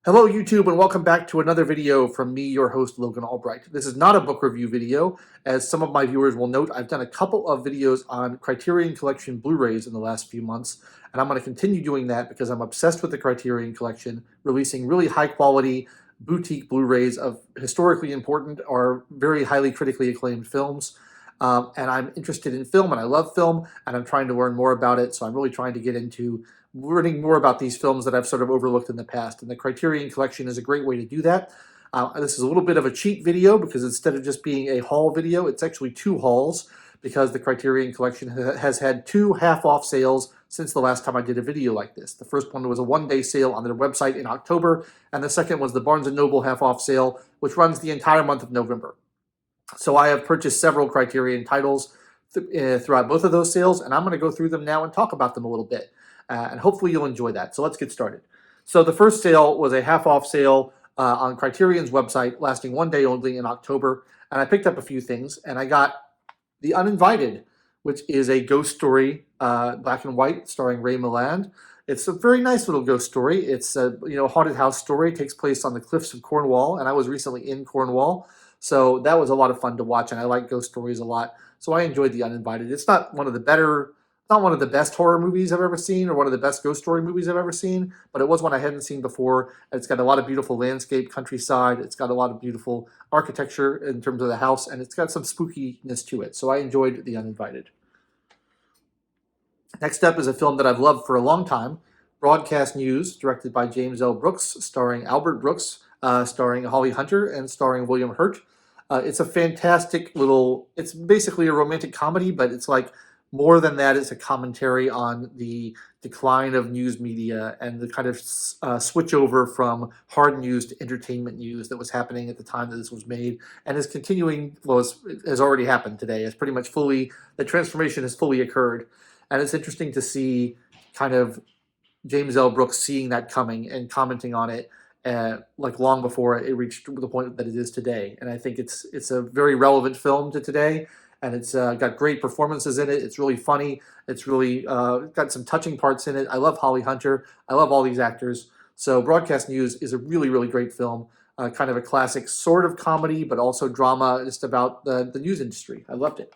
Hello YouTube and welcome back to another video from me, your host Logan Albright. This is not a book review video. As some of my viewers will note, I've done a couple of videos on Criterion Collection Blu-rays in the last few months, and I'm going to continue doing that because I'm obsessed with the Criterion Collection, releasing really high quality boutique Blu-rays of historically important or very highly critically acclaimed films. And I'm interested in film and I love film and I'm trying to learn more about it, so I'm really trying to get into learning more about these films that I've sort of overlooked in the past. And the Criterion Collection is a great way to do that. This is a little bit of a cheat video because instead of just being a haul video, it's actually two hauls because the Criterion Collection has had two half-off sales since the last time I did a video like this. The first one was a one-day sale on their website in October, and the second was the Barnes & Noble half-off sale, which runs the entire month of November. So I have purchased several Criterion titles throughout both of those sales, and I'm going to go through them now and talk about them a little bit. And hopefully you'll enjoy that. So let's get started. So the first sale was a half-off sale on Criterion's website, lasting one day only in October. And I picked up a few things, and I got The Uninvited, which is a ghost story, black and white, starring Ray Milland. It's a very nice little ghost story. It's a haunted house story. It takes place on the cliffs of Cornwall, and I was recently in Cornwall, so that was a lot of fun to watch. And I like ghost stories a lot, so I enjoyed The Uninvited. It's not one of the best horror movies I've ever seen or one of the best ghost story movies I've ever seen, but it was one I hadn't seen before. It's got a lot of beautiful landscape, countryside. It's got a lot of beautiful architecture in terms of the house, and it's got some spookiness to it. So I enjoyed The Uninvited. Next up is a film that I've loved for a long time, Broadcast News, directed by James L. Brooks, starring Albert Brooks, starring Holly Hunter, and starring William Hurt. It's a fantastic it's basically a romantic comedy, but it's like more than that, it's a commentary on the decline of news media and the kind of switch over from hard news to entertainment news that was happening at the time that this was made and is continuing, has already happened today. It's pretty much the transformation has fully occurred. And it's interesting to see kind of James L. Brooks seeing that coming and commenting on it like long before it reached the point that it is today. And I think it's a very relevant film to today. And it's got great performances in it. It's really funny. It's really got some touching parts in it. I love Holly Hunter. I love all these actors. So Broadcast News is a really, really great film. Kind of a classic sort of comedy, but also drama just about the news industry. I loved it.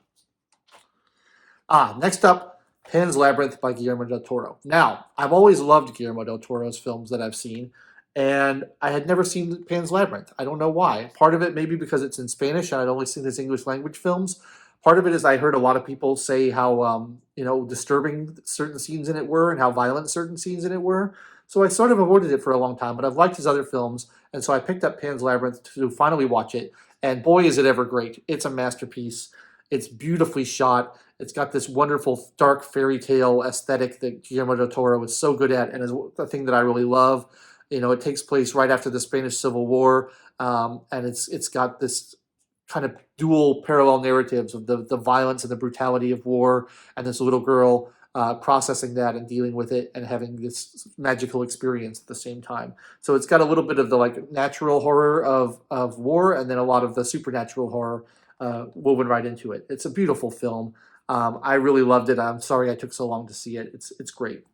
Next up, Pan's Labyrinth by Guillermo del Toro. Now, I've always loved Guillermo del Toro's films that I've seen, and I had never seen Pan's Labyrinth. I don't know why. Part of it maybe because it's in Spanish and I'd only seen his English language films. Part of it is I heard a lot of people say how disturbing certain scenes in it were and how violent certain scenes in it were. So I sort of avoided it for a long time, but I've liked his other films, and so I picked up Pan's Labyrinth to finally watch it, and boy is it ever great. It's a masterpiece. It's beautifully shot. It's got this wonderful dark fairy tale aesthetic that Guillermo del Toro is so good at and is the thing that I really love. It takes place right after the Spanish Civil War, and it's got this kind of dual parallel narratives of the violence and the brutality of war and this little girl processing that and dealing with it and having this magical experience at the same time. So it's got a little bit of the natural horror of war and then a lot of the supernatural horror woven right into it. It's a beautiful film. I really loved it. I'm sorry I took so long to see it. It's great.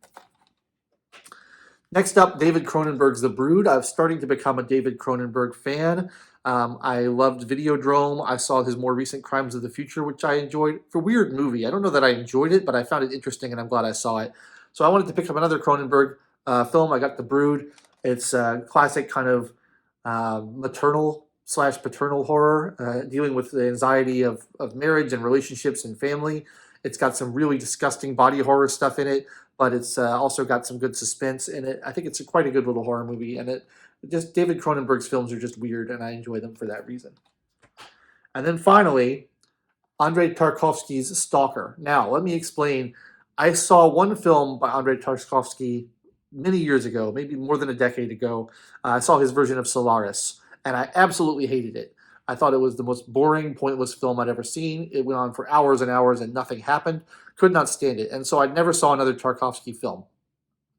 Next up, David Cronenberg's The Brood. I'm starting to become a David Cronenberg fan. I loved Videodrome. I saw his more recent Crimes of the Future, which I enjoyed. It's a weird movie. I don't know that I enjoyed it, but I found it interesting, and I'm glad I saw it. So I wanted to pick up another Cronenberg film. I got The Brood. It's a classic kind of maternal/paternal horror, dealing with the anxiety of marriage and relationships and family. It's got some really disgusting body horror stuff in it, but it's also got some good suspense in it. I think it's quite a good little horror movie, and David Cronenberg's films are just weird, and I enjoy them for that reason. And then finally, Andrei Tarkovsky's Stalker. Now, let me explain. I saw one film by Andrei Tarkovsky many years ago, maybe more than a decade ago. I saw his version of Solaris, and I absolutely hated it. I thought it was the most boring, pointless film I'd ever seen. It went on for hours and hours and nothing happened. Could not stand it. And so I never saw another Tarkovsky film.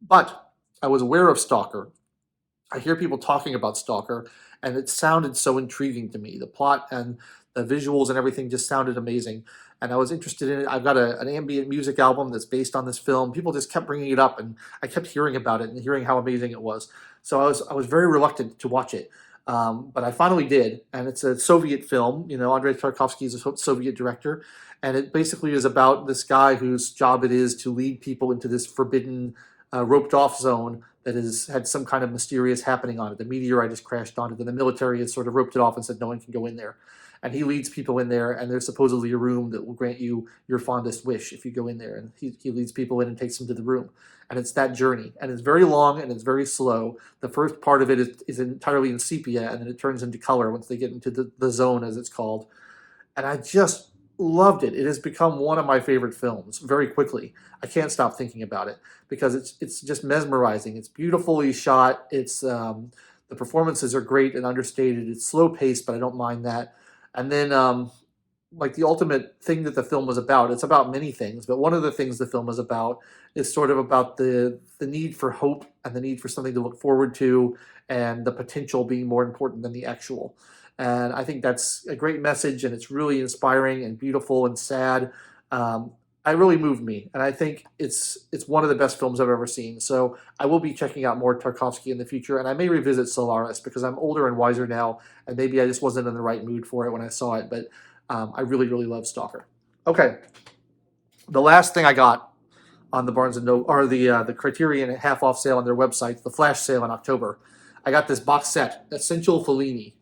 But I was aware of Stalker. I hear people talking about Stalker, and it sounded so intriguing to me. The plot and the visuals and everything just sounded amazing. And I was interested in it. I've got an ambient music album that's based on this film. People just kept bringing it up, and I kept hearing about it and hearing how amazing it was. So I was very reluctant to watch it. But I finally did, and it's a Soviet film. Andrei Tarkovsky is a Soviet director, and it basically is about this guy whose job it is to lead people into this forbidden, roped-off zone that has had some kind of mysterious happening on it. The meteorite has crashed on it, and the military has sort of roped it off and said no one can go in there. And he leads people in there, and there's supposedly a room that will grant you your fondest wish if you go in there. And he leads people in and takes them to the room. And it's that journey. And it's very long and it's very slow. The first part of it is entirely in sepia, and then it turns into color once they get into the zone, as it's called. And I just loved it. It has become one of my favorite films very quickly. I can't stop thinking about it because it's just mesmerizing. It's beautifully shot. The performances are great and understated. It's slow paced, but I don't mind that. And then like the ultimate thing that the film was about, it's about many things, but one of the things the film is about is sort of about the need for hope and the need for something to look forward to, and the potential being more important than the actual. And I think that's a great message, and it's really inspiring and beautiful and sad. It really moved me, and I think it's one of the best films I've ever seen. So I will be checking out more Tarkovsky in the future, and I may revisit Solaris because I'm older and wiser now, and maybe I just wasn't in the right mood for it when I saw it. But I really, really love Stalker. Okay, the last thing I got on the Barnes and Noble, or the Criterion half off sale on their website, the flash sale in October. I got this box set, Essential Fellini.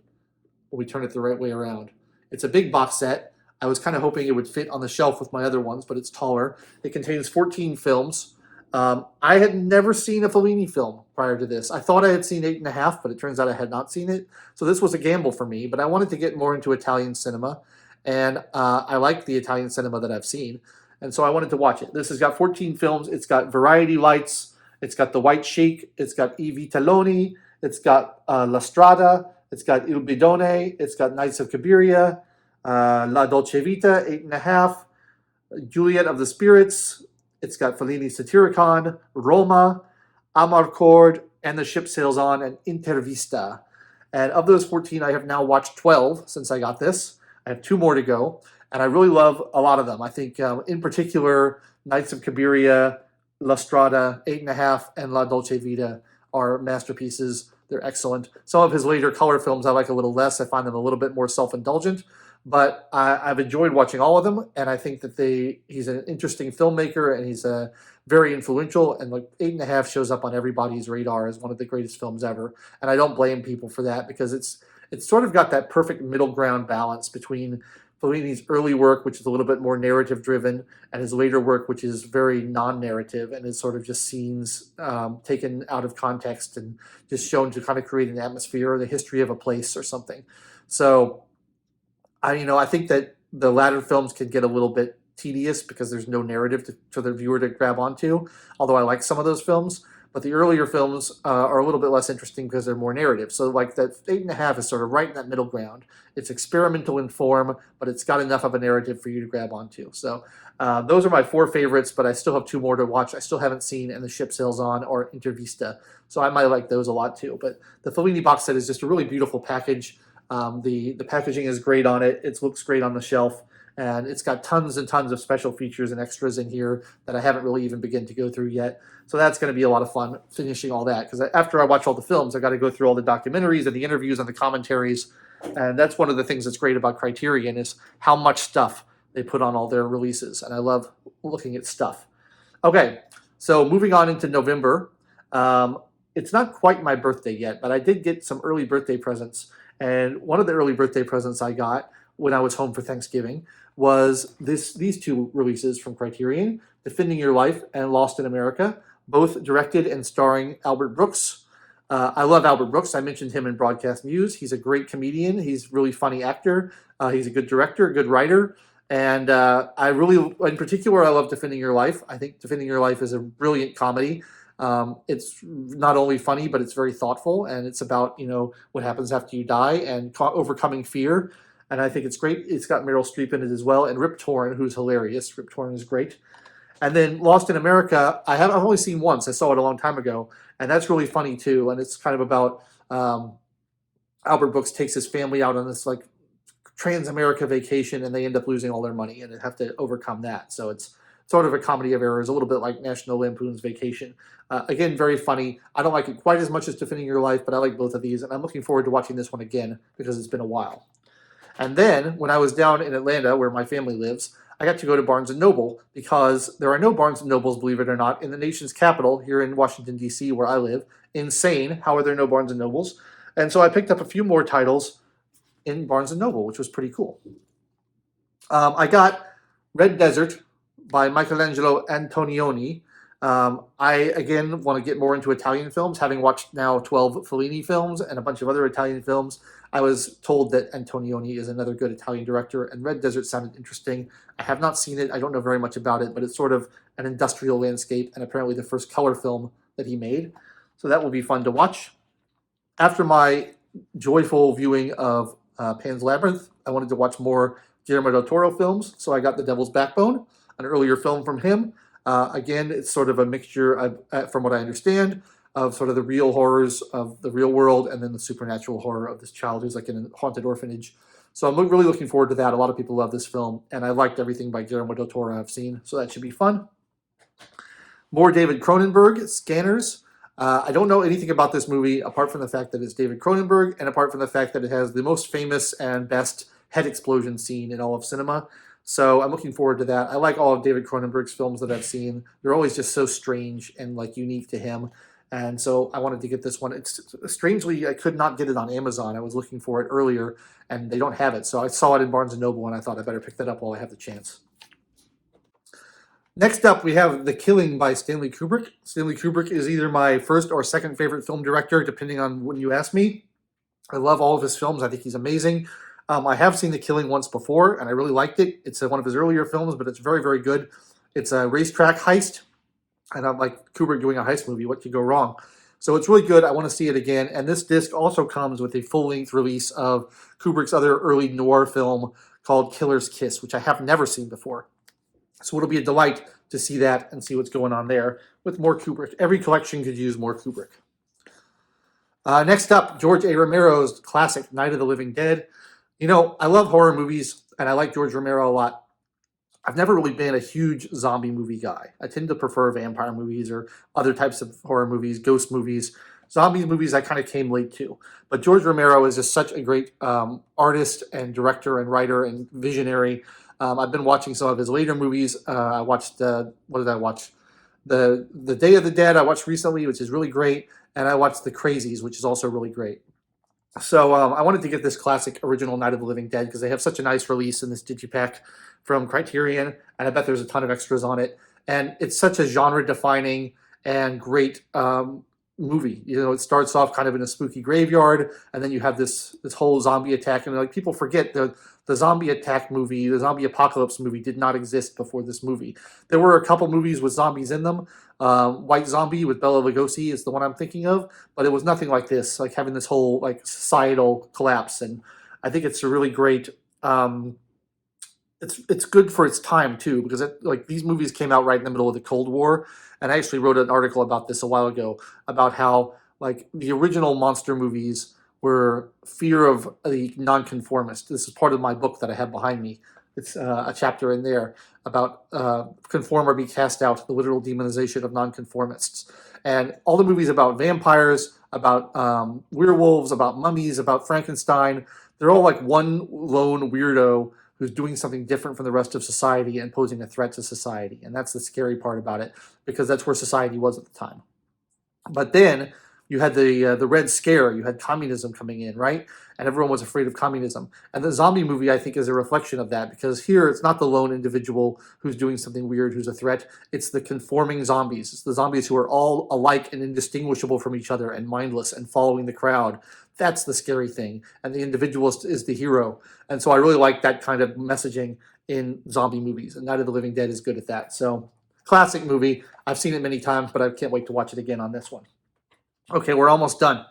We turn it the right way around. It's a big box set. I was kind of hoping it would fit on the shelf with my other ones, but it's taller. It contains 14 films. I had never seen a Fellini film prior to this. I thought I had seen 8.5, but it turns out I had not seen it. So this was a gamble for me, but I wanted to get more into Italian cinema, and I like the Italian cinema that I've seen, and so I wanted to watch it. This has got 14 films. It's got Variety Lights. It's got The White Sheik. It's got I Vitelloni. It's got La Strada. It's got Il Bidone. It's got Nights of Cabiria, La Dolce Vita, 8.5, Juliet of the Spirits. It's got Fellini Satyricon, Roma, Amarcord, and The Ship Sails On, and Intervista. And of those 14, I have now watched 12 since I got this. I have 2 more to go, and I really love a lot of them. I think, in particular, Nights of Cabiria, La Strada, 8.5, and La Dolce Vita are masterpieces. They're excellent. Some of his later color films I like a little less. I find them a little bit more self-indulgent, but I've enjoyed watching all of them, and I think that he's an interesting filmmaker, and he's very influential, and like 8.5 shows up on everybody's radar as one of the greatest films ever, and I don't blame people for that because it's sort of got that perfect middle ground balance between Fellini's early work, which is a little bit more narrative driven, and his later work, which is very non-narrative and is sort of just scenes taken out of context and just shown to kind of create an atmosphere or the history of a place or something. So I think that the latter films can get a little bit tedious because there's no narrative for the viewer to grab onto, although I like some of those films. But the earlier films are a little bit less interesting because they're more narrative. So like that 8.5 is sort of right in that middle ground. It's experimental in form, but it's got enough of a narrative for you to grab onto. So those are my 4 favorites, but I still have 2 more to watch. I still haven't seen And the Ship Sails On or Intervista, so I might like those a lot too. But the Fellini box set is just a really beautiful package. The packaging is great on it. It looks great on the shelf. And it's got tons and tons of special features and extras in here that I haven't really even begun to go through yet. So that's going to be a lot of fun finishing all that, because after I watch all the films, I got to go through all the documentaries and the interviews and the commentaries. And that's one of the things that's great about Criterion is how much stuff they put on all their releases. And I love looking at stuff. Okay, so moving on into November. It's not quite my birthday yet, but I did get some early birthday presents. And one of the early birthday presents I got when I was home for Thanksgiving was these 2 releases from Criterion, Defending Your Life and Lost in America, both directed and starring Albert Brooks. I love Albert Brooks. I mentioned him in Broadcast News. He's a great comedian. He's a really funny actor. He's a good director, a good writer. And in particular, I love Defending Your Life. I think Defending Your Life is a brilliant comedy. It's not only funny, but it's very thoughtful. And it's about, what happens after you die and overcoming fear. And I think it's great. It's got Meryl Streep in it as well, and Rip Torn, who's hilarious. Rip Torn is great. And then Lost in America, I've only seen once. I saw it a long time ago, and that's really funny too. And it's kind of about Albert Brooks takes his family out on this like Trans-America vacation, and they end up losing all their money, and they have to overcome that. So it's sort of a comedy of errors, a little bit like National Lampoon's Vacation. Again, very funny. I don't like it quite as much as Defending Your Life, but I like both of these, and I'm looking forward to watching this one again because it's been a while. And then, when I was down in Atlanta, where my family lives, I got to go to Barnes & Noble because there are no Barnes & Nobles, believe it or not, in the nation's capital, here in Washington, D.C., where I live. Insane. How are there no Barnes & Nobles? And so I picked up a few more titles in Barnes & Noble, which was pretty cool. I got Red Desert by Michelangelo Antonioni. I, again, want to get more into Italian films. Having watched now 12 Fellini films and a bunch of other Italian films, I was told that Antonioni is another good Italian director, and Red Desert sounded interesting. I have not seen it. I don't know very much about it, but it's sort of an industrial landscape and apparently the first color film that he made. So that will be fun to watch. After my joyful viewing of Pan's Labyrinth, I wanted to watch more Guillermo del Toro films, so I got The Devil's Backbone, an earlier film from him. Again, it's sort of a mixture, from what I understand, of sort of the real horrors of the real world and then the supernatural horror of this child who's like in a haunted orphanage. So I'm really looking forward to that. A lot of people love this film, and I liked everything by Guillermo del Toro I've seen, so that should be fun. More David Cronenberg, Scanners. I don't know anything about this movie apart from the fact that it's David Cronenberg and apart from the fact that it has the most famous and best head explosion scene in all of cinema. So I'm looking forward to that. I like all of David Cronenberg's films that I've seen. They're always just so strange and like unique to him. And so I wanted to get this one. It's strangely, I could not get it on Amazon. I was looking for it earlier and they don't have it. So I saw it in Barnes & Noble and I thought I better pick that up while I have the chance. Next up, we have The Killing by Stanley Kubrick. Stanley Kubrick is either my first or second favorite film director, depending on when you ask me. I love all of his films. I think he's amazing. I have seen The Killing once before, and I really liked it. It's one of his earlier films, but it's very, very good. It's a racetrack heist, and I'm like, Kubrick doing a heist movie. What could go wrong? So it's really good. I want to see it again. And this disc also comes with a full-length release of Kubrick's other early noir film called Killer's Kiss, which I have never seen before. So it'll be a delight to see that and see what's going on there with more Kubrick. Every collection could use more Kubrick. Next up, George A. Romero's classic Night of the Living Dead. You know, I love horror movies, and I like George Romero a lot. I've never really been a huge zombie movie guy. I tend to prefer vampire movies or other types of horror movies, ghost movies. Zombies movies I kind of came late to. But George Romero is just such a great artist and director and writer and visionary. I've been watching some of his later movies. I watched, what did I watch? The Day of the Dead I watched recently, which is really great. And I watched The Crazies, which is also really great. So I wanted to get this classic original Night of the Living Dead because they have such a nice release in this digipack from Criterion. And I bet there's a ton of extras on it. And it's such a genre-defining and great movie. You know, it starts off kind of in a spooky graveyard, and then you have this whole zombie attack. And like people forget the zombie attack movie, the zombie apocalypse movie did not exist before this movie. There were a couple movies with zombies in them. White Zombie with Bela Lugosi is the one I'm thinking of, but it was nothing like this, like having this whole like societal collapse. And I think it's a really great, it's good for its time too, because like these movies came out right in the middle of the Cold War. And I actually wrote an article about this a while ago about how like the original monster movies were fear of the nonconformist. This is part of my book that I have behind me. It's a chapter in there about conform or be cast out, the literal demonization of nonconformists. And all the movies about vampires, about werewolves, about mummies, about Frankenstein, they're all like one lone weirdo who's doing something different from the rest of society and posing a threat to society. And that's the scary part about it, because that's where society was at the time. But then you had the Red Scare, you had communism coming in, right? And everyone was afraid of communism. And the zombie movie, I think, is a reflection of that, because here it's not the lone individual who's doing something weird, who's a threat. It's the conforming zombies. It's the zombies who are all alike and indistinguishable from each other and mindless and following the crowd. That's the scary thing. And the individualist is the hero. And so I really like that kind of messaging in zombie movies. And Night of the Living Dead is good at that. So classic movie. I've seen it many times, but I can't wait to watch it again on this one. Okay, we're almost done.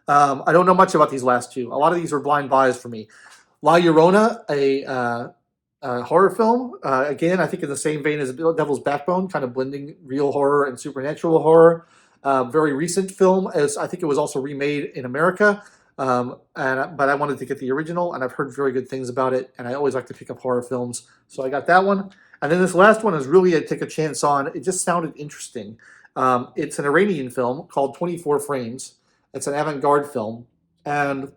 I don't know much about these last two. A lot of these were blind buys for me. La Llorona, a horror film. Again, I think in the same vein as Devil's Backbone, kind of blending real horror and supernatural horror. Very recent film, as I think it was also remade in America. But I wanted to get the original, and I've heard very good things about it, and I always like to pick up horror films. So I got that one. And then this last one is really I take a chance on. It just sounded interesting. It's an Iranian film called 24 Frames. It's an avant-garde film, and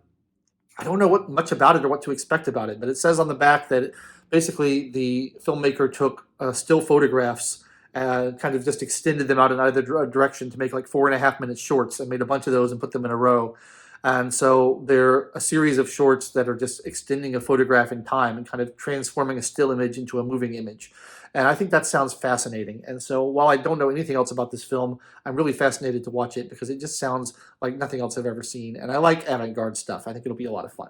I don't know much about it or what to expect about it, but it says on the back that basically the filmmaker took still photographs and kind of just extended them out in either direction to make like 4.5 minute shorts, and made a bunch of those and put them in a row. And so they're a series of shorts that are just extending a photograph in time and kind of transforming a still image into a moving image. And I think that sounds fascinating. And so while I don't know anything else about this film, I'm really fascinated to watch it because it just sounds like nothing else I've ever seen. And I like avant-garde stuff. I think it'll be a lot of fun.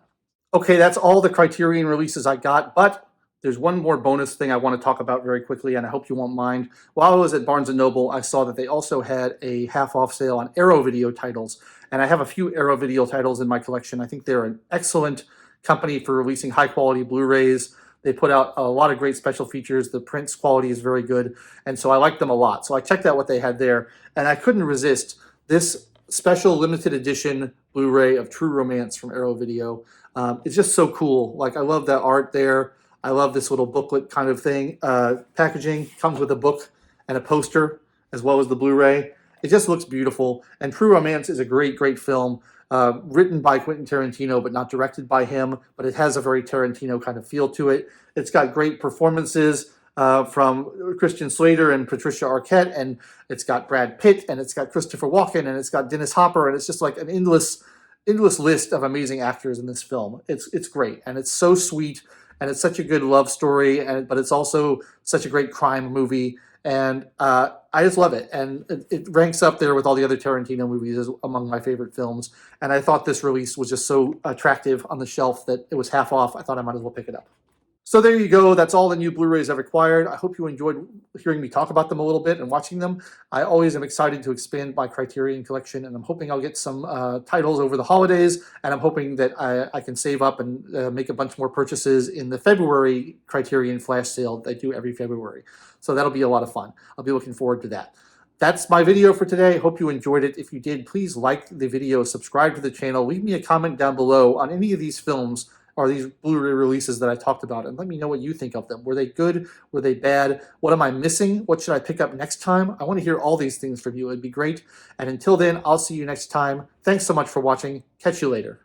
Okay, that's all the Criterion releases I got, but there's one more bonus thing I want to talk about very quickly, and I hope you won't mind. While I was at Barnes & Noble, I saw that they also had a half-off sale on Arrow Video titles, and I have a few Arrow Video titles in my collection. I think they're an excellent company for releasing high-quality Blu-rays. They put out a lot of great special features. The print quality is very good, and so I like them a lot. So I checked out what they had there, and I couldn't resist this special limited edition Blu-ray of True Romance from Arrow Video. It's just so cool. Like, I love that art there. I love this little booklet kind of thing. Packaging comes with a book and a poster as well as the Blu-ray. It just looks beautiful. And True Romance is a great, great film written by Quentin Tarantino, but not directed by him. But it has a very Tarantino kind of feel to it. It's got great performances from Christian Slater and Patricia Arquette, and it's got Brad Pitt, and it's got Christopher Walken, and it's got Dennis Hopper, and it's just like an endless list of amazing actors in this film. It's great, and it's so sweet, and it's such a good love story, but it's also such a great crime movie, and I just love it, and it ranks up there with all the other Tarantino movies as among my favorite films, and I thought this release was just so attractive on the shelf that it was half off. I thought I might as well pick it up. So there you go. That's all the new Blu-rays I've acquired. I hope you enjoyed hearing me talk about them a little bit and watching them. I always am excited to expand my Criterion collection, and I'm hoping I'll get some titles over the holidays, and I'm hoping that I can save up and make a bunch more purchases in the February Criterion flash sale that I do every February. So that'll be a lot of fun. I'll be looking forward to that. That's my video for today. Hope you enjoyed it. If you did, please like the video, subscribe to the channel, leave me a comment down below on any of these films or these Blu-ray releases that I talked about, and let me know what you think of them. Were they good? Were they bad? What am I missing? What should I pick up next time? I want to hear all these things from you. It'd be great. And until then, I'll see you next time. Thanks so much for watching. Catch you later.